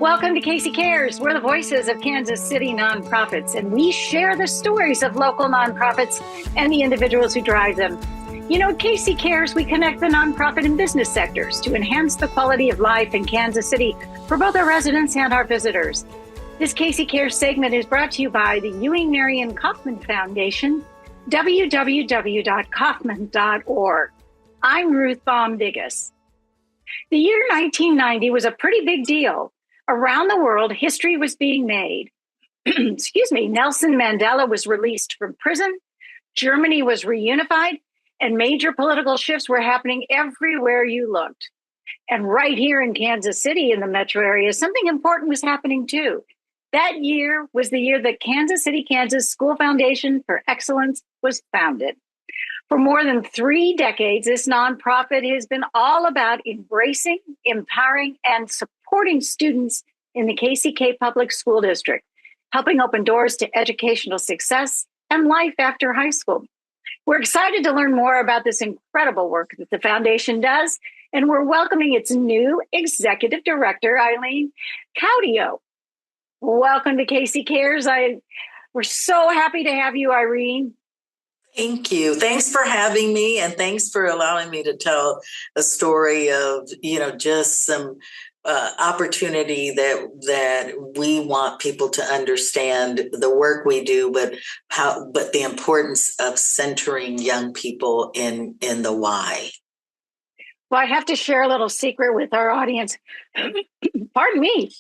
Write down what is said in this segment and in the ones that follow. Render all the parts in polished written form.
Welcome to Casey Cares. We're the voices of Kansas City nonprofits, and we share the stories of local nonprofits and the individuals who drive them. You know, at Casey Cares, we connect the nonprofit and business sectors to enhance the quality of life in Kansas City for both our residents and our visitors. This Casey Cares segment is brought to you by the Ewing Marion Kauffman Foundation, www.kauffman.org. I'm Ruth Baum-Biggis. The year 1990 was a pretty big deal. Around the world, history was being made. Nelson Mandela was released from prison. Germany was reunified, and major political shifts were happening everywhere you looked. And right here in Kansas City, in the metro area, something important was happening too. That year was the year that Kansas City, Kansas School Foundation for Excellence was founded. For more than 3 decades, this nonprofit has been all about embracing, empowering, and supporting students in the KCK Public School District, helping open doors to educational success and life after high school. We're excited to learn more about this incredible work that the foundation does, and we're welcoming its new executive director, Irene Caudillo. Welcome to Casey Cares. We're so happy to have you, Irene. Thank you. Thanks for having me, and thanks for allowing me to tell a story of, just some opportunity that we want people to understand the work we do, but the importance of centering young people in the why. Well, I have to share a little secret with our audience. Pardon me.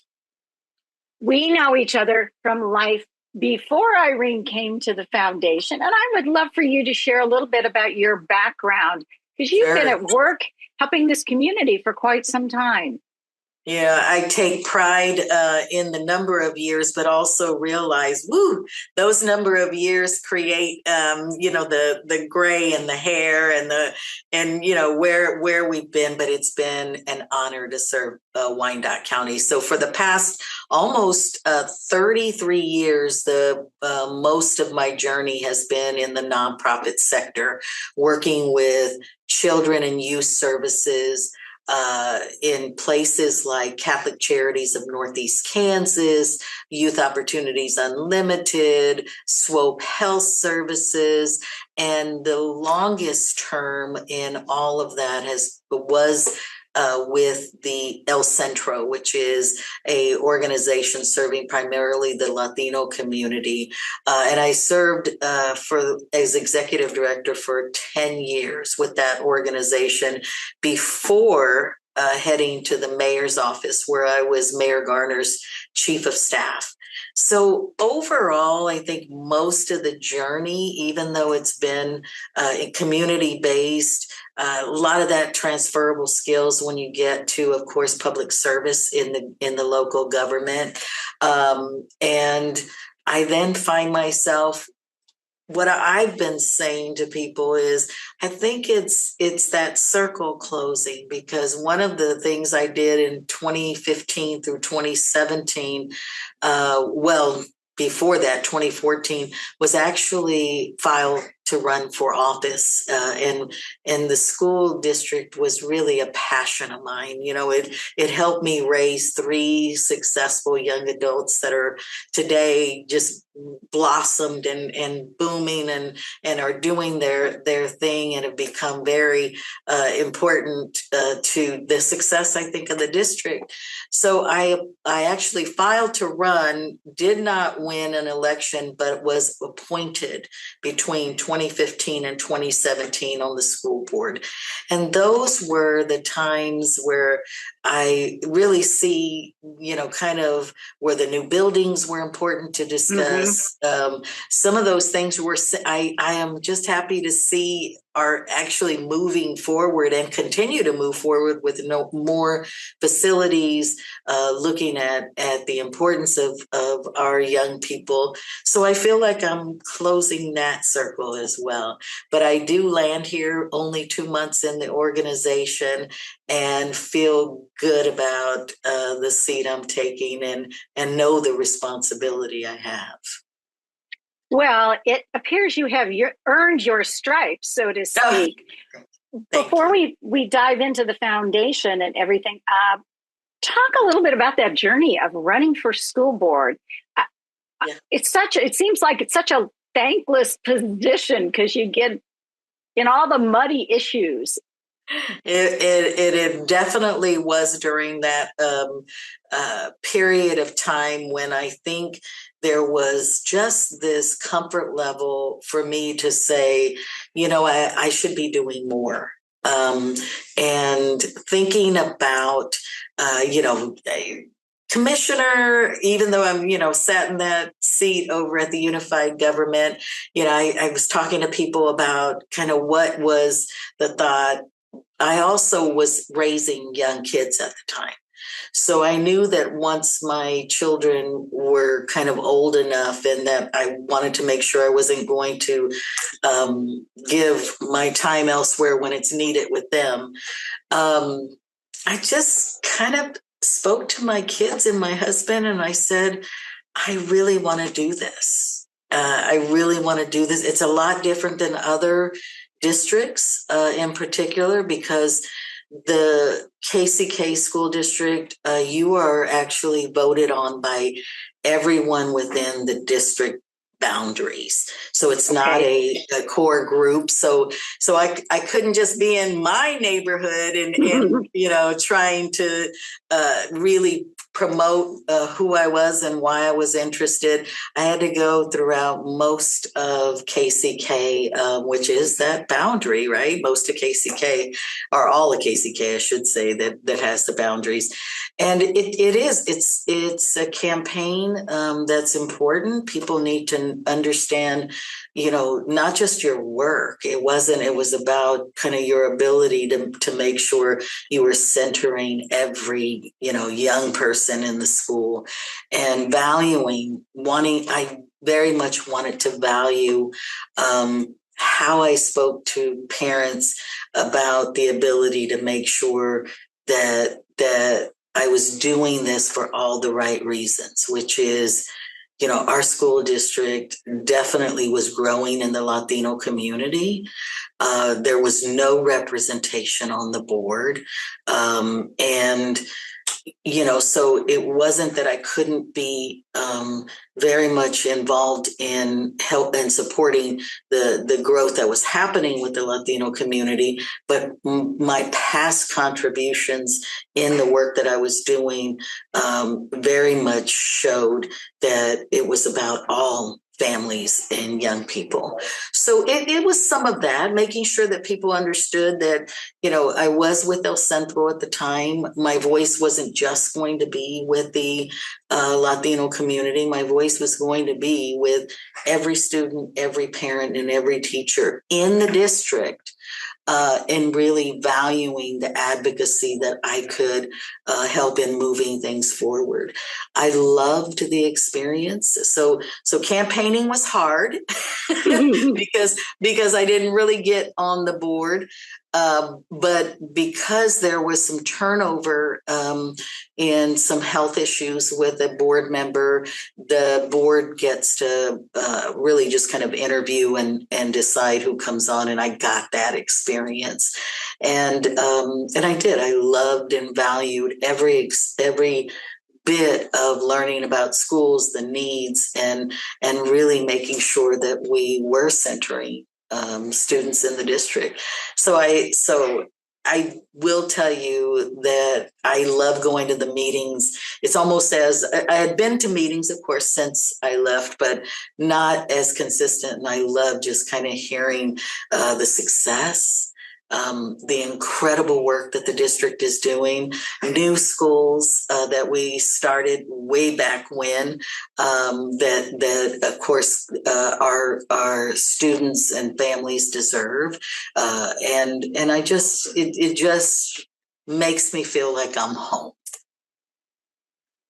We know each other from life before Irene came to the foundation, and I would love for you to share a little bit about your background, because you've been at work helping this community for quite some time. Yeah, I take pride in the number of years, but also realize, those number of years create, the gray and the hair and where we've been. But it's been an honor to serve Wyandotte County. So for the past almost 33 years, the most of my journey has been in the nonprofit sector, working with children and youth services. In places like Catholic Charities of Northeast Kansas, Youth Opportunities Unlimited, SWOPE Health Services, and the longest term in all of that was with the El Centro, which is a organization serving primarily the Latino community. And I served as executive director for 10 years with that organization before heading to the mayor's office, where I was Mayor Garner's chief of staff. So overall, I think most of the journey, even though it's been community-based, a lot of that transferable skills when you get to, of course, public service in the local government. And I then find myself, what I've been saying to people is, I think it's that circle closing, because one of the things I did in 2015 through 2017, before that, 2014, was actually file to run for office, and the school district was really a passion of mine. It helped me raise 3 successful young adults that are today just blossomed and booming and are doing their thing and have become very important to the success, I think, of the district. So I actually filed to run, did not win an election, but was appointed between 2015 and 2017 on the school board. And those were the times where I really see, kind of where the new buildings were important to discuss. Mm-hmm. Some of those things I am just happy to see are actually moving forward and continue to move forward with more facilities, looking at the importance of our young people. So I feel like I'm closing that circle as well. But I do land here only 2 months in the organization and feel good about the seat I'm taking and know the responsibility I have. Well, it appears you have earned your stripes, so to speak. Before we dive into the foundation and everything, Talk a little bit about that journey of running for school board. Yeah. It seems like it's such a thankless position because you get in all the muddy issues. It definitely was during that period of time when I think there was just this comfort level for me to say, I should be doing more. And thinking about, a commissioner, even though I'm, sat in that seat over at the unified government, I was talking to people about kind of what was the thought. I also was raising young kids at the time. So I knew that once my children were kind of old enough and that I wanted to make sure I wasn't going to give my time elsewhere when it's needed with them, I just kind of spoke to my kids and my husband and I said, I really want to do this. I really want to do this. It's a lot different than other districts in particular because the KCK school district, you are actually voted on by everyone within the district boundaries. So it's not a core group. So I couldn't just be in my neighborhood and trying to really promote who I was and why I was interested. I had to go throughout most of KCK, which is that boundary, right? Most of KCK, or all of KCK, I should say, that has the boundaries. And it's a campaign that's important. People need to understand, not just your work. It was about kind of your ability to make sure you were centering every, young person in the school and I very much wanted to value how I spoke to parents about the ability to make sure that I was doing this for all the right reasons, which is, our school district definitely was growing in the Latino community. There was no representation on the board. And so it wasn't that I couldn't be very much involved in help and supporting the growth that was happening with the Latino community, but my past contributions in the work that I was doing very much showed that it was about all families and young people. So it was some of that, making sure that people understood that, I was with El Centro at the time. My voice wasn't just going to be with the Latino community. My voice was going to be with every student, every parent, and every teacher in the district. And really valuing the advocacy that I could help in moving things forward. I loved the experience. So campaigning was hard because I didn't really get on the board. But because there was some turnover and some health issues with a board member, the board gets to really just kind of interview and decide who comes on. And I got that experience, and I did. I loved and valued every bit of learning about schools, the needs, and really making sure that we were centering students in the district. So I will tell you that I love going to the meetings. It's almost as I had been to meetings, of course, since I left, but not as consistent. And I love just kind of hearing the success, the incredible work that the district is doing, new schools that we started way back when, that of course our students and families deserve, and it just makes me feel like I'm home.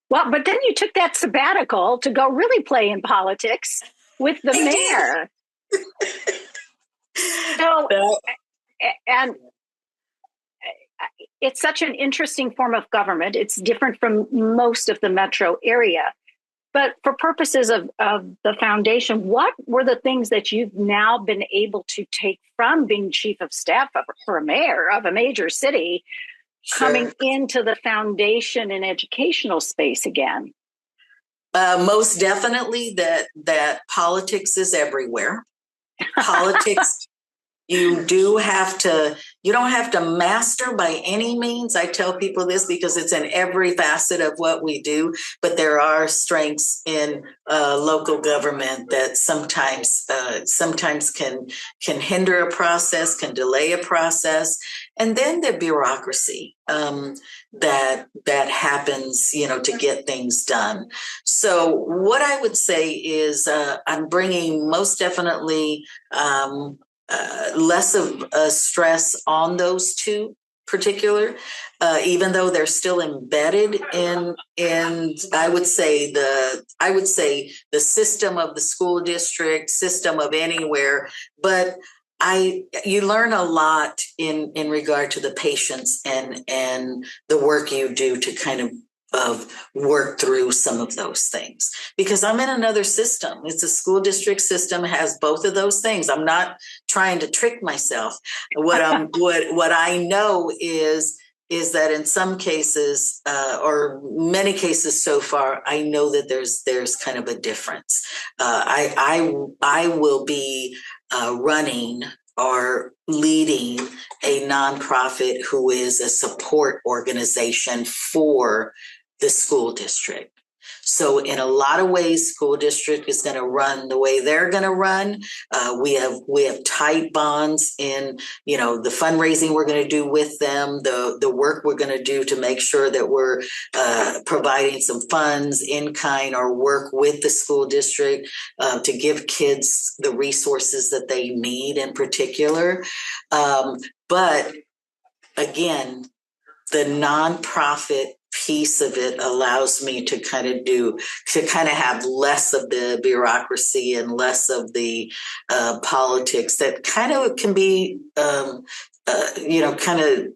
Well, but then you took that sabbatical to go really play in politics with the mayor. So. And it's such an interesting form of government. It's different from most of the metro area. But for purposes of the foundation, what were the things that you've now been able to take from being chief of staff for a mayor of a major city coming into the foundation and educational space again? Most definitely that politics is everywhere. Politics, you don't have to master by any means. I tell people this because it's in every facet of what we do, but there are strengths in local government that sometimes can hinder a process, can delay a process, and then the bureaucracy that happens, to get things done. So what I would say is I'm bringing most definitely less of a stress on those two particular, even though they're still embedded in I would say the system of the school district, system of anywhere, but you learn a lot in regard to the patients and the work you do to kind of work through some of those things, because I'm in another system. It's a school district system, has both of those things. I'm not trying to trick myself. What I know is that in some cases, or many cases so far, I know that there's kind of a difference. I will be running or leading a nonprofit who is a support organization for the school district. So in a lot of ways, school district is going to run the way they're going to run. We have tight bonds in, the fundraising we're going to do with them, the work we're going to do to make sure that we're providing some funds in kind or work with the school district to give kids the resources that they need in particular. But again, the nonprofit piece of it allows me to kind of have less of the bureaucracy and less of the politics that kind of can be, kind of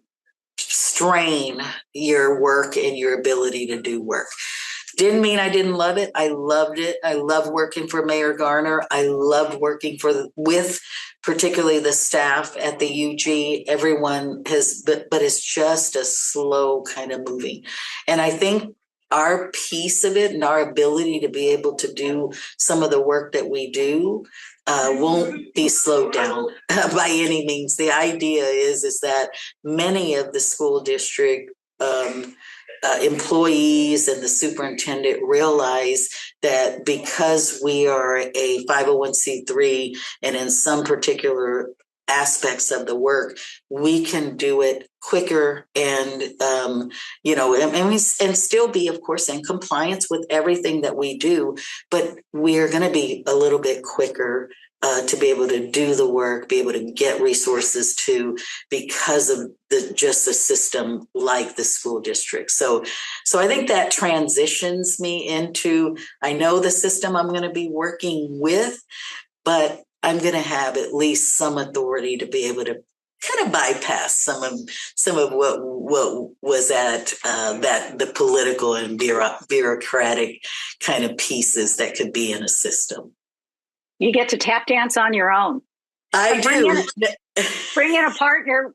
strain your work and your ability to do work. Didn't mean I didn't love it. I loved it. I love working for Mayor Garner. I loved working with particularly the staff at the UG. Everyone has, but it's just a slow kind of moving. And I think our piece of it and our ability to be able to do some of the work that we do won't be slowed down by any means. The idea is that many of the school district employees and the superintendent realize that because we are a 501c3 and in some particular aspects of the work, we can do it quicker and, and still be, of course, in compliance with everything that we do, but we're going to be a little bit quicker to be able to do the work, be able to get resources to, because of just a system like the school district. So I think that transitions me into, I know the system I'm going to be working with, but I'm going to have at least some authority to be able to kind of bypass some of what was at the political and bureaucratic kind of pieces that could be in a system. You get to tap dance on your own. I do. Bring in a partner.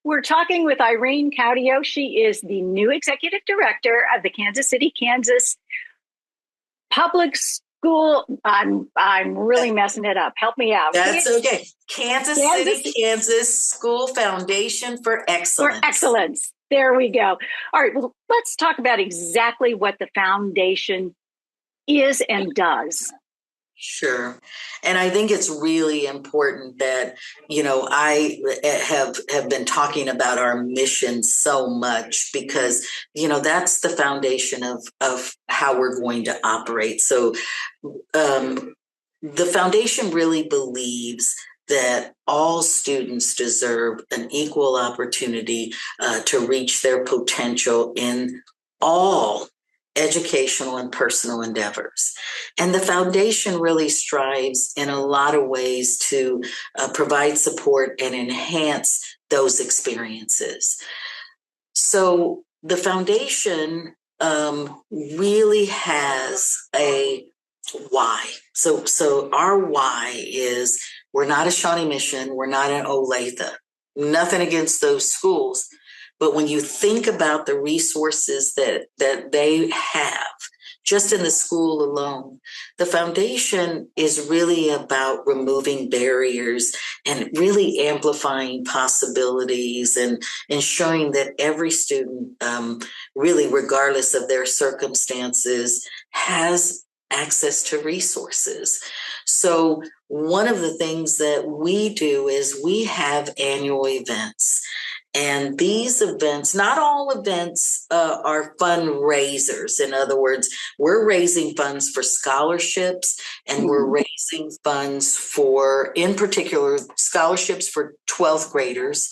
We're talking with Irene Caudillo. She is the new executive director of the Kansas City, Kansas Public School. I'm really messing it up. Help me out. That's okay. Kansas City, Kansas School Foundation for Excellence. For Excellence. There we go. All right. Well, let's talk about exactly what the foundation is and does. Sure. And I think it's really important that, I have been talking about our mission so much because, that's the foundation of how we're going to operate. So the foundation really believes that all students deserve an equal opportunity to reach their potential in all educational and personal endeavors. And the foundation really strives in a lot of ways to provide support and enhance those experiences. So the foundation really has a why. So our why is, we're not a Shawnee Mission, we're not an Olathe. nothing against those schools, but when you think about the resources that they have just in the school alone, the foundation is really about removing barriers and really amplifying possibilities and ensuring that every student, really regardless of their circumstances, has access to resources. So one of the things that we do is we have annual events. And these events, not all events are fundraisers. In other words, we're raising funds for scholarships, and we're raising funds for, in particular, scholarships for 12th graders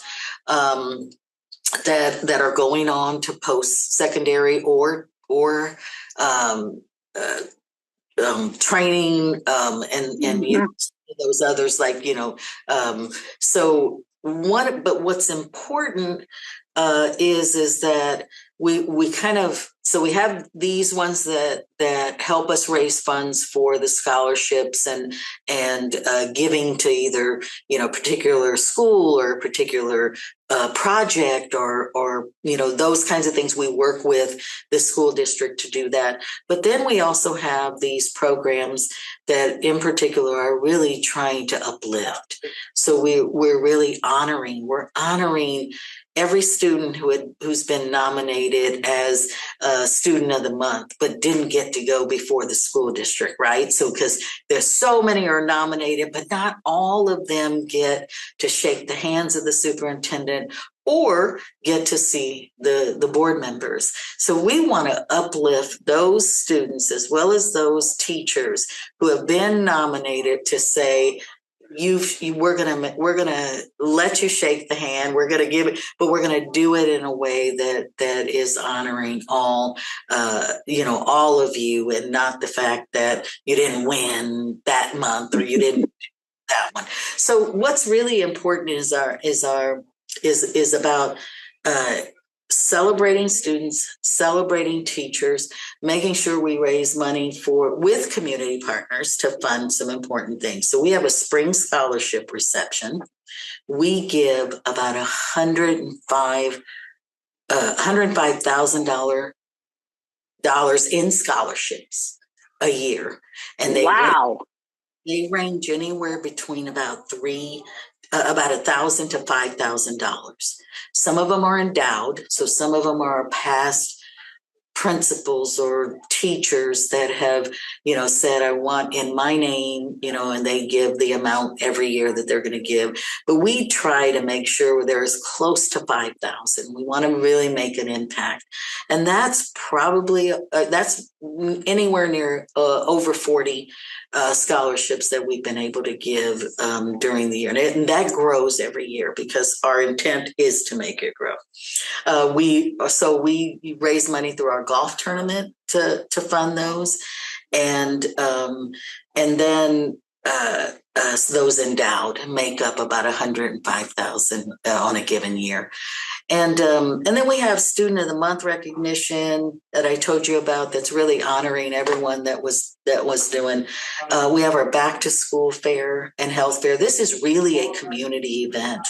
that are going on to post-secondary or training and those others, like, so but what's important is that we kind of, so we have these ones that help us raise funds for the scholarships and giving to either particular school or a particular project or those kinds of things. We work with the school district to do that. But then we also have these programs that in particular are really trying to uplift. So we're really honoring every student who's been nominated as a student of the month, but didn't get to go before the school district, right? So because there's so many are nominated, but not all of them get to shake the hands of the superintendent or get to see the board members. So we want to uplift those students as well as those teachers who have been nominated to say, we're gonna let you shake the hand. We're gonna give it, but we're gonna do it in a way that is honoring all all of you, and not the fact that you didn't win that month or you didn't do that one. So what's really important is about celebrating students, celebrating teachers, making sure we raise money with community partners to fund some important things. So we have a spring scholarship reception. We give about $105,000 in scholarships a year, and they range anywhere between about $1,000 to $5,000. Some of them are endowed, so some of them are past principals or teachers that have, said, I want in my name, and they give the amount every year that they're going to give. But we try to make sure they're as close to 5,000. We want to really make an impact. And that's probably, that's anywhere near over 40 scholarships that we've been able to give during the year. And that grows every year because our intent is to make it grow. We raise money through our golf tournament to fund those, and then those endowed make up about 105,000 on a given year. And then we have Student of the Month recognition that I told you about. That's really honoring everyone that was doing. We have our back to school fair and health fair. This is really a community event.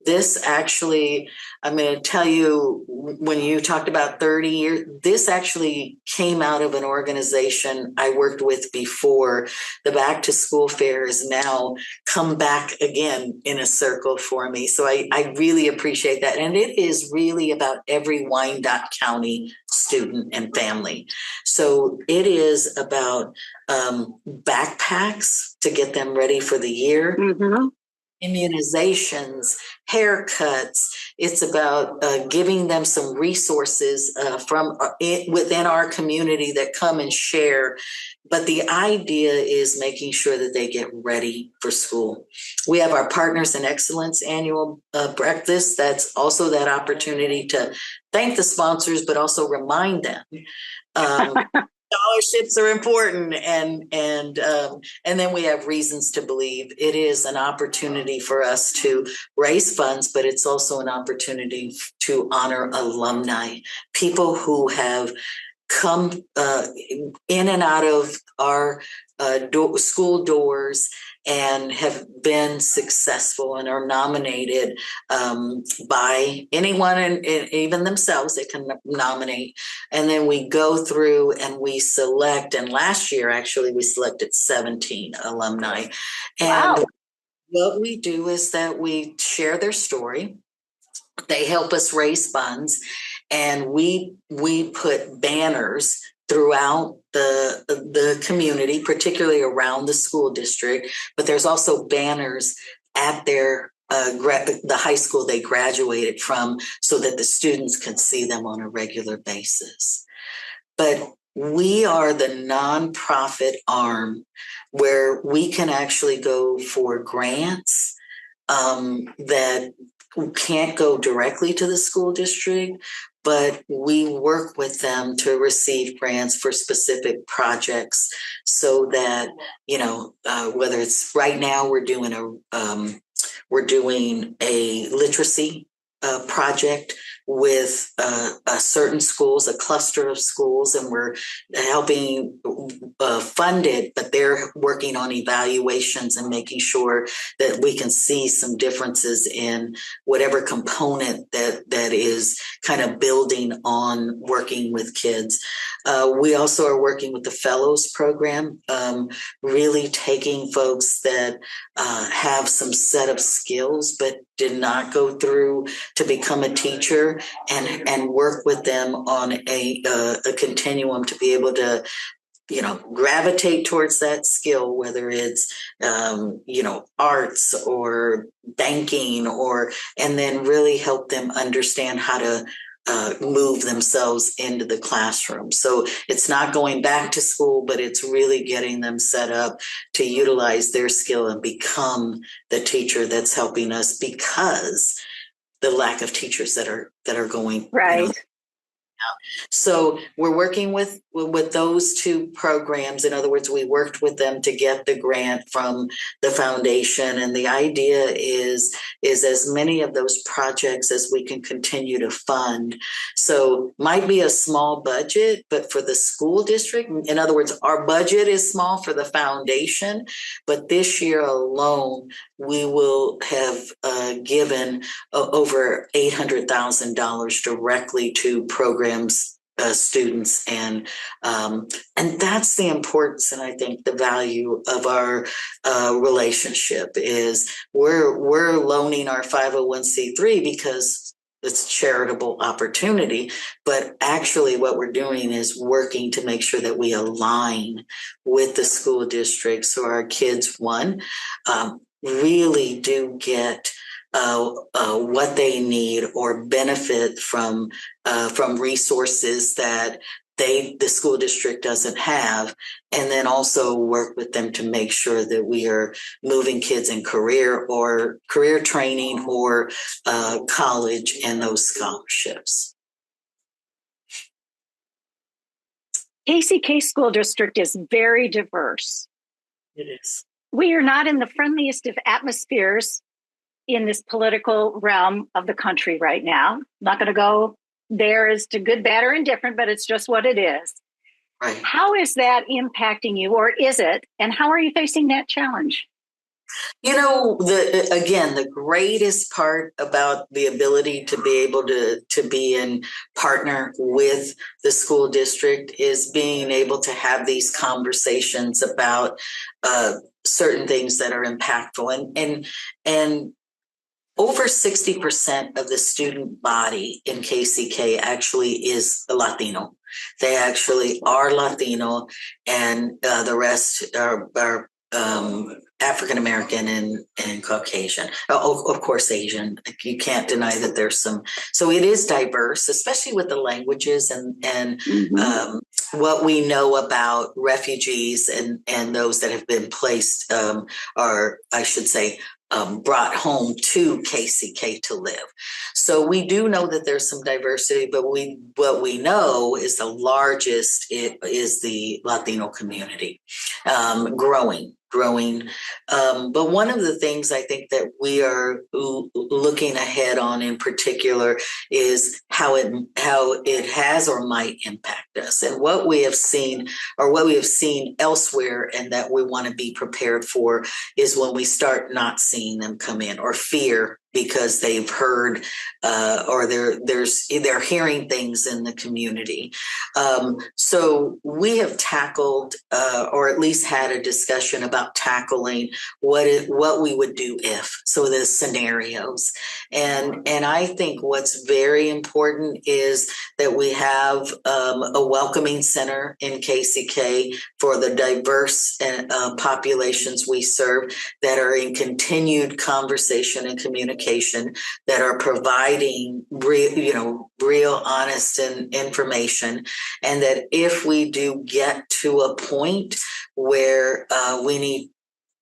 This actually, I'm going to tell you, when you talked about 30 years, this actually came out of an organization I worked with before. The Back to School Fair has now come back again in a circle for me. So I really appreciate that. And it is really about every Wyandotte County student and family. So it is about backpacks to get them ready for the year. Immunizations, haircuts. It's about giving them some resources from within our community that come and share. But the idea is making sure that they get ready for school. We have our Partners in Excellence annual breakfast. That's also that opportunity to thank the sponsors, but also remind them. Scholarships are important, and then we have Reasons to Believe. It is an opportunity for us to raise funds, but it's also an opportunity to honor alumni, people who have come in and out of our school doors and have been successful and are nominated by anyone, and even themselves, they can nominate. And then we go through and we select, and last year actually we selected 17 alumni. And Wow. what we do is that we share their story. They help us raise funds, and we put banners throughout the community, particularly around the school district. But there's also banners at their the high school they graduated from, so that the students can see them on a regular basis. But we are the nonprofit arm where we can actually go for grants that can't go directly to the school district, but we work with them to receive grants for specific projects, so that, whether it's right now we're doing a literacy project with certain schools, a cluster of schools, and we're helping fund it, but they're working on evaluations and making sure that we can see some differences in whatever component that is kind of building on working with kids. We also are working with the Fellows Program, really taking folks that have some set of skills but did not go through to become a teacher, and work with them on a continuum to be able to gravitate towards that skill, whether it's arts or banking, and then really help them understand how to move themselves into the classroom. So it's not going back to school, but it's really getting them set up to utilize their skill and become the teacher that's helping us, because the lack of teachers that are going Right. So we're working with those two programs. In other words, we worked with them to get the grant from the foundation. And the idea is as many of those projects as we can continue to fund. So might be a small budget, but for the school district, in other words, our budget is small for the foundation, but this year alone, we will have given over $800,000 directly to programs, students, and that's the importance, and I think the value of our relationship is we're loaning our 501c3 because it's a charitable opportunity, but actually what we're doing is working to make sure that we align with the school district, so our kids, really do get what they need or benefit from resources that the school district doesn't have, and then also work with them to make sure that we are moving kids in career training or college and those scholarships. KCK School District is very diverse. It is. We are not in the friendliest of atmospheres in this political realm of the country right now. I'm not going to go there as to good, bad, or indifferent, but it's just what it is. Right. How is that impacting you, or is it? And how are you facing that challenge? The greatest part about the ability to be able to be in partner with the school district is being able to have these conversations about certain things that are impactful, and over 60% of the student body in KCK actually is Latino. They actually are Latino, and the rest are African American and Caucasian. Of course, Asian. You can't deny that there's some. So it is diverse, especially with the languages and what we know about refugees and those that have been placed, or I should say, brought home to KCK to live. So we do know that there's some diversity, but what we know is the largest is the Latino community, growing growing. But one of the things I think that we are looking ahead on in particular is how it has or might impact us, and what we have seen elsewhere, and that we want to be prepared for is when we start not seeing them come in, or fear because they've heard or they're hearing things in the community. So we have tackled or at least had a discussion about tackling what we would do if, so the scenarios. And I think what's very important is that we have a welcoming center in KCK for the diverse populations we serve, that are in continued conversation and communication, that are providing real honest information. And that if we do get to a point where we need,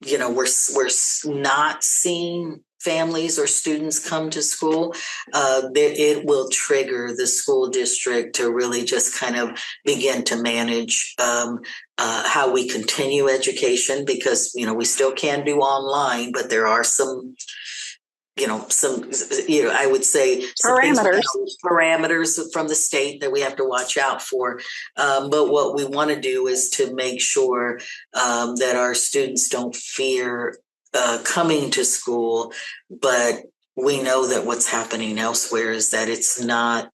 we're not seeing families or students come to school, it will trigger the school district to really just kind of begin to manage how we continue education, because we still can do online, but there are some I would say parameters from the state that we have to watch out for. But what we want to do is to make sure that our students don't fear coming to school, but we know that what's happening elsewhere is that it's not.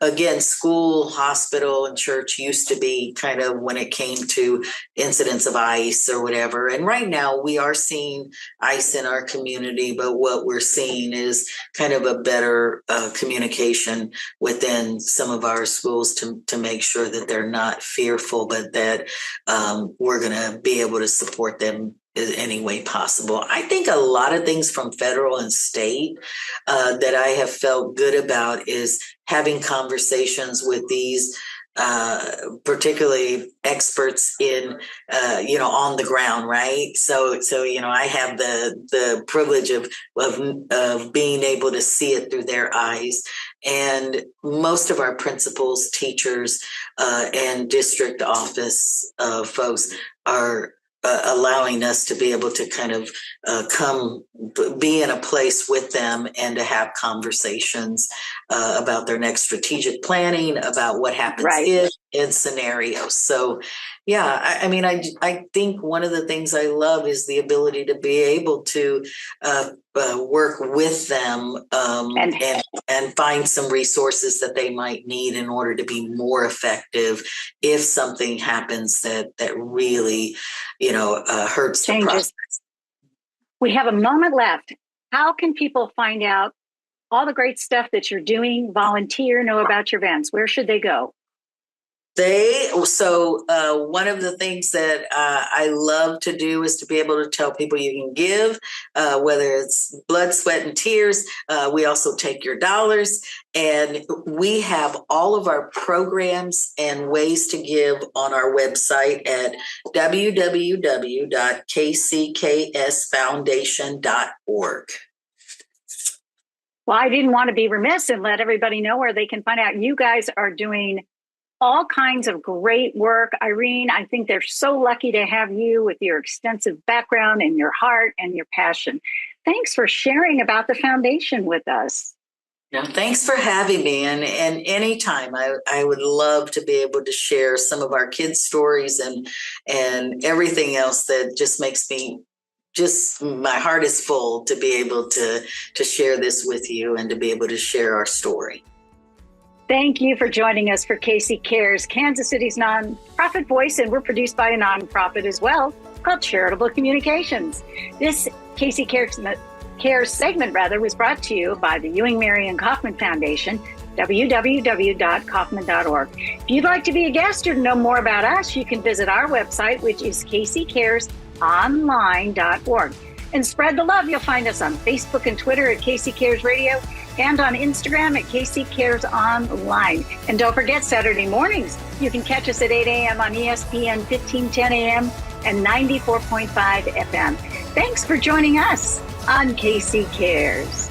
Again, school, hospital, and church used to be kind of when it came to incidents of ICE or whatever. And right now we are seeing ICE in our community, but what we're seeing is kind of a better communication within some of our schools to make sure that they're not fearful, but that we're going to be able to support them in any way possible. I think a lot of things from federal and state that I have felt good about is having conversations with these particularly experts in on the ground, right? So I have the privilege of being able to see it through their eyes. And most of our principals, teachers, and district office folks are allowing us to be able to kind of be in a place with them and to have conversations about their next strategic planning, about what happens if in scenarios. So, yeah, I think one of the things I love is the ability to be able to work with them and find some resources that they might need in order to be more effective if something happens that really, hurts the process. We have a moment left. How can people find out all the great stuff that you're doing, volunteer, know about your events? Where should they go? One of the things that I love to do is to be able to tell people you can give, whether it's blood, sweat, and tears. We also take your dollars, and we have all of our programs and ways to give on our website at www.kcksfoundation.org. Well, I didn't want to be remiss and let everybody know where they can find out. You guys are doing all kinds of great work. Irene, I think they're so lucky to have you with your extensive background and your heart and your passion. Thanks for sharing about the foundation with us. No, thanks for having me. And anytime, I would love to be able to share some of our kids' stories and everything else that just makes me my heart is full to be able to share this with you and to be able to share our story. Thank you for joining us for KC Cares, Kansas City's nonprofit voice, and we're produced by a nonprofit as well called Charitable Communications. This KC Cares segment was brought to you by the Ewing, Marion Kauffman Foundation, www.kauffman.org. If you'd like to be a guest or to know more about us, you can visit our website, which is kccaresonline.org. And spread the love. You'll find us on Facebook and Twitter at KC Cares Radio and on Instagram at KC Cares Online. And don't forget, Saturday mornings, you can catch us at 8 a.m. on ESPN 1510 a.m. and 94.5 FM. Thanks for joining us on KC Cares.